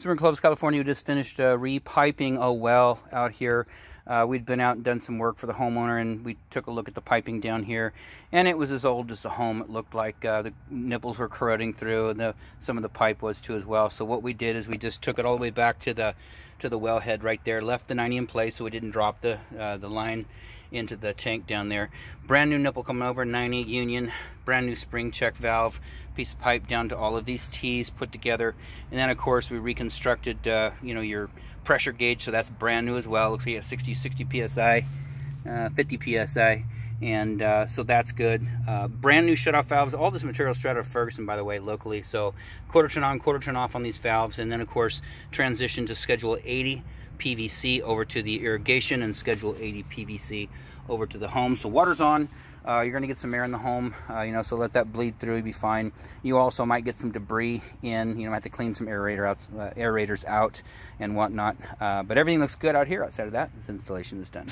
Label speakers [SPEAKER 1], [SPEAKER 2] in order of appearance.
[SPEAKER 1] So we're in Clovis, California. We just finished repiping a well out here. We'd been out and done some work for the homeowner, and we took a look at the piping down here, and it was as old as the home. It looked like the nipples were corroding through, and some of the pipe was too as well. So what we did is we just took it all the way back to the wellhead right there, left the 90 in place so we didn't drop the line into the tank down there. Brand new nipple coming over, 90 union, brand new spring check valve, piece of pipe down to all of these T's put together, and then of course we reconstructed your pressure gauge, so that's brand new as well. Looks like 60 psi, 50 psi, and so that's good. Brand new shutoff valves. All this material straight out of Ferguson, by the way, locally. So quarter turn on, quarter turn off on these valves, and then of course transition to schedule 80 PVC over to the irrigation and schedule 80 PVC over to the home. So water's on. You're going to get some air in the home, so let that bleed through. You'll be fine. You also might get some debris in. Have to clean some aerators out and whatnot. But everything looks good out here. Outside of that, this installation is done.